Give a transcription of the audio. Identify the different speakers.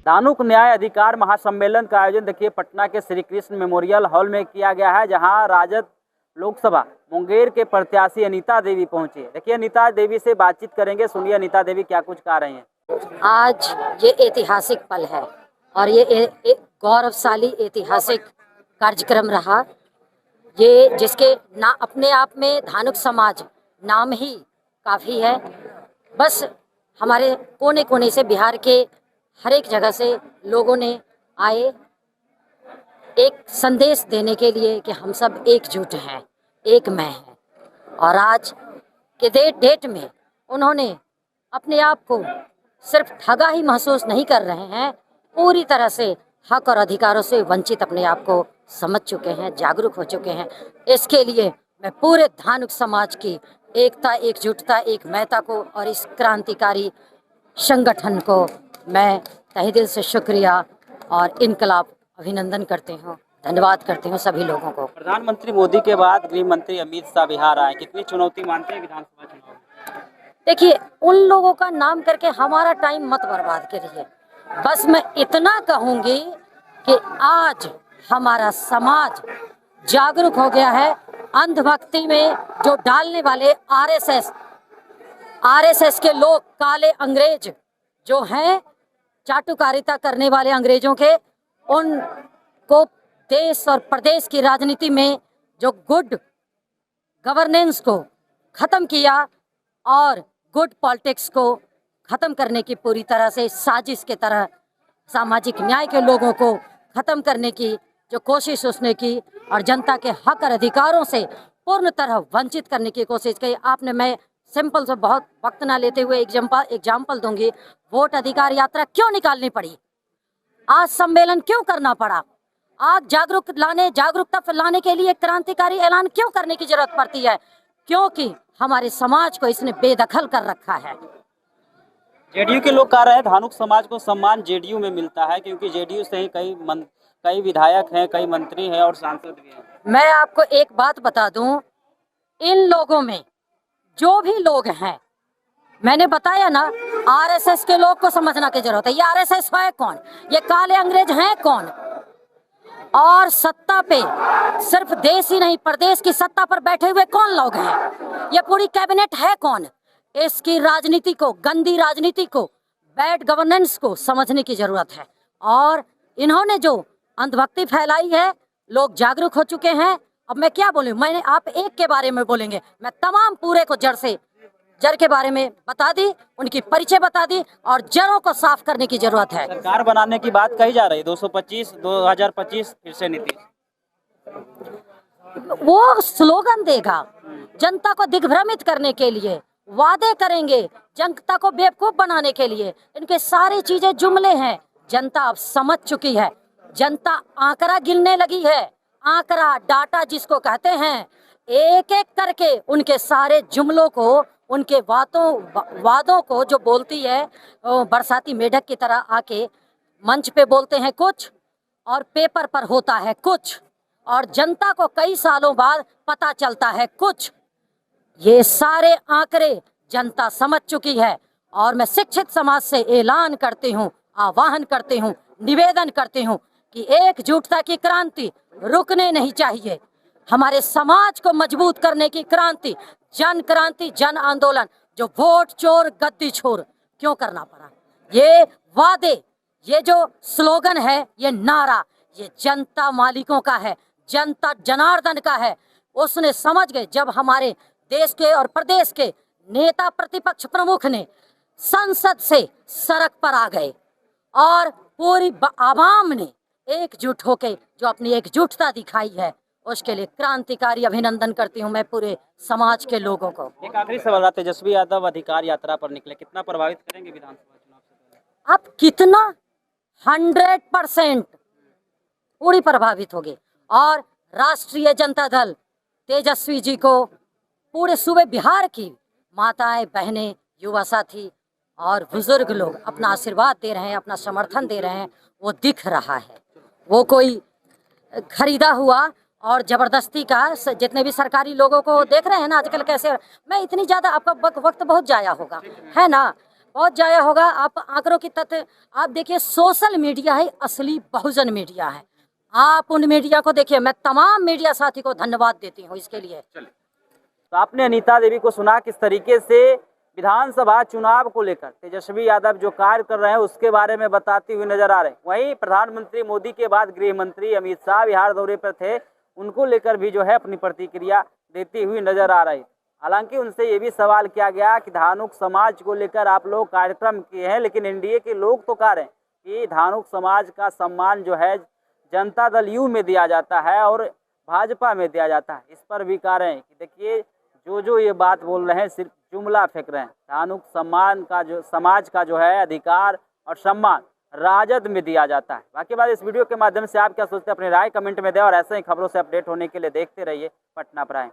Speaker 1: धानुक न्याय अधिकार महासम्मेलन का आयोजन देखिए पटना के श्री कृष्ण मेमोरियल हॉल में किया गया है, जहां राजद लोकसभा मुंगेर के प्रत्याशी अनीता देवी पहुंची। देखिए अनीता देवी से बातचीत करेंगे, सुनिए अनीता देवी क्या कुछ कह रही हैं।
Speaker 2: आज ये ऐतिहासिक पल है और ये एक गौरवशाली ऐतिहासिक कार्यक्रम रहा, ये जिसके ना अपने आप में धानुक समाज नाम ही काफ़ी है। बस हमारे कोने कोने से, बिहार के हर एक जगह से लोगों ने आए एक संदेश देने के लिए कि हम सब एकजुट हैं, एक मैं हैं। और आज के डेट में उन्होंने अपने आप को सिर्फ ठगा ही महसूस नहीं कर रहे हैं, पूरी तरह से हक और अधिकारों से वंचित अपने आप को समझ चुके हैं, जागरूक हो चुके हैं। इसके लिए मैं पूरे धानुक समाज की एकता, एकजुटता, एक महत्ता को और इस क्रांतिकारी संगठन को मैं तहे दिल से शुक्रिया और इनकलाब अभिनंदन करते हूँ, धन्यवाद करते हूँ सभी लोगों को।
Speaker 1: प्रधानमंत्री मोदी के बाद गृह मंत्री अमित शाह बिहार आए, कितनी चुनौती मानते हैं विधानसभा चुनाव में?
Speaker 2: देखिए, उन लोगों का नाम करके हमारा टाइम मत बर्बाद करिए। बस मैं इतना कहूँगी कि आज हमारा समाज जागरूक हो गया है। अंधभक्ति में जो डालने वाले आरएसएस के लोग, काले अंग्रेज जो हैं, चाटुकारिता करने वाले अंग्रेजों के, उनको देश और प्रदेश की राजनीति में जो गुड गवर्नेंस को ख़त्म किया और गुड पॉलिटिक्स को ख़त्म करने की पूरी तरह से साजिश के तरह सामाजिक न्याय के लोगों को ख़त्म करने की जो कोशिश उसने की और जनता के हक और अधिकारों से पूर्ण तरह वंचित करने की कोशिश की। आपने, मैं सिंपल से बहुत वक्त ना लेते हुए एग्जाम्पल दूंगी। वोट अधिकार यात्रा क्यों निकालनी पड़ी? आज सम्मेलन क्यों करना पड़ा? आज जागरूकता लाने के लिए क्रांतिकारी ऐलान क्यों करने की जरूरत पड़ती है? क्योंकि हमारे समाज को इसने बेदखल कर रखा है।
Speaker 1: जेडीयू के लोग कह रहे हैं धानुक समाज को सम्मान जेडीयू में मिलता है, क्योंकि जेडीयू से ही कई विधायक हैं, कई मंत्री हैं और सांसद भी हैं।
Speaker 2: मैं आपको एक बात बता दूं, इन लोगों में जो भी लोग हैं, मैंने बताया ना, आरएसएस के लोग को समझना की जरूरत है। ये आरएसएस है कौन? ये काले अंग्रेज हैं कौन? और सत्ता पे सिर्फ देश ही नहीं, प्रदेश की सत्ता पर बैठे हुए कौन लोग हैं? ये पूरी कैबिनेट है कौन? इसकी राजनीति को, गंदी राजनीति को, बैड गवर्नेंस को समझने की जरूरत है। और इन्होंने जो अंधभक्ति फैलाई है, लोग जागरूक हो चुके हैं। अब मैं क्या बोलूं? मैंने आप एक के बारे में बोलेंगे, मैं तमाम पूरे को जड़ के बारे में बता दी, उनकी परिचय बता दी और जड़ों को साफ करने की जरूरत है।
Speaker 1: सरकार बनाने की बात कही जा रही है, 2025 फिर से नीतीश
Speaker 2: वो स्लोगन देगा, जनता को दिग्भ्रमित करने के लिए वादे करेंगे, जनता को बेवकूफ बनाने के लिए। इनके सारी चीजें जुमले हैं। जनता अब समझ चुकी है, जनता आंकड़ा गिनने लगी है। आंकड़ा, डाटा जिसको कहते हैं, एक एक करके उनके सारे जुमलों को, उनके वादों को जो बोलती है, बरसाती मेढक की तरह आके मंच पे बोलते हैं कुछ और पेपर पर होता है कुछ, और जनता को कई सालों बाद पता चलता है कुछ। ये सारे आंकड़े जनता समझ चुकी है और मैं शिक्षित समाज से ऐलान करती हूँ, आह्वान करती हूँ, निवेदन करती हूँ कि एकजुटता की क्रांति रुकने नहीं चाहिए। हमारे समाज को मजबूत करने की क्रांति, जन आंदोलन, जो वोट चोर गद्दी छोर क्यों करना पड़ा? ये वादे, ये जो स्लोगन है, ये नारा, ये जनता मालिकों का है, जनता जनार्दन का है। उसने समझ गए, जब हमारे देश के और प्रदेश के नेता प्रतिपक्ष प्रमुख ने संसद से सड़क पर आ गए और पूरी आवाम ने एकजुट होकर जो अपनी एकजुटता दिखाई है, उसके लिए क्रांतिकारी अभिनंदन करती हूं मैं पूरे समाज के लोगों को।
Speaker 1: एक आखिरी सवाल, तेजस्वी यादव अधिकार यात्रा पर निकले, कितना प्रभावित करेंगे विधानसभा चुनाव से?
Speaker 2: अब कितना? 100% पूरी प्रभावित होगी। और राष्ट्रीय जनता दल तेजस्वी जी को पूरे सूबे बिहार की माताएं, बहनें, युवा साथी और बुजुर्ग लोग अपना आशीर्वाद दे रहे हैं, अपना समर्थन दे रहे हैं। वो दिख रहा है, वो कोई खरीदा हुआ और जबरदस्ती का, जितने भी सरकारी लोगों को देख रहे हैं ना आजकल कैसे, मैं इतनी ज़्यादा, आपका वक्त बहुत जाया होगा, है ना, बहुत जाया होगा। आप आंकड़ों की तथ्य आप देखिए, सोशल मीडिया ही असली बहुजन मीडिया है। आप उन मीडिया को देखिए, मैं तमाम मीडिया साथी को धन्यवाद देती हूँ इसके लिए।
Speaker 1: तो आपने अनीता देवी को सुना किस तरीके से विधानसभा चुनाव को लेकर तेजस्वी यादव जो कार्य कर रहे हैं उसके बारे में बताती हुई नजर आ रहे हैं। वहीं प्रधानमंत्री मोदी के बाद गृह मंत्री अमित शाह बिहार दौरे पर थे, उनको लेकर भी जो है अपनी प्रतिक्रिया देती हुई नजर आ रही। हालांकि उनसे ये भी सवाल किया गया कि धानुक समाज को लेकर आप लोग कार्यक्रम किए हैं, लेकिन एनडीए के लोग तो कह रहे हैं कि धानुक समाज का सम्मान जो है जनता दल यू में दिया जाता है और भाजपा में दिया जाता है। इस पर भी कह रहे हैं कि देखिए जो ये बात बोल रहे हैं सिर्फ जुमला फेंक रहे हैं। धानुक सम्मान का जो समाज का जो है अधिकार और सम्मान राजद में दिया जाता है। बाकी बात इस वीडियो के माध्यम से आप क्या सोचते हैं, अपनी राय कमेंट में दें और ऐसे ही खबरों से अपडेट होने के लिए देखते रहिए पटना प्राइम।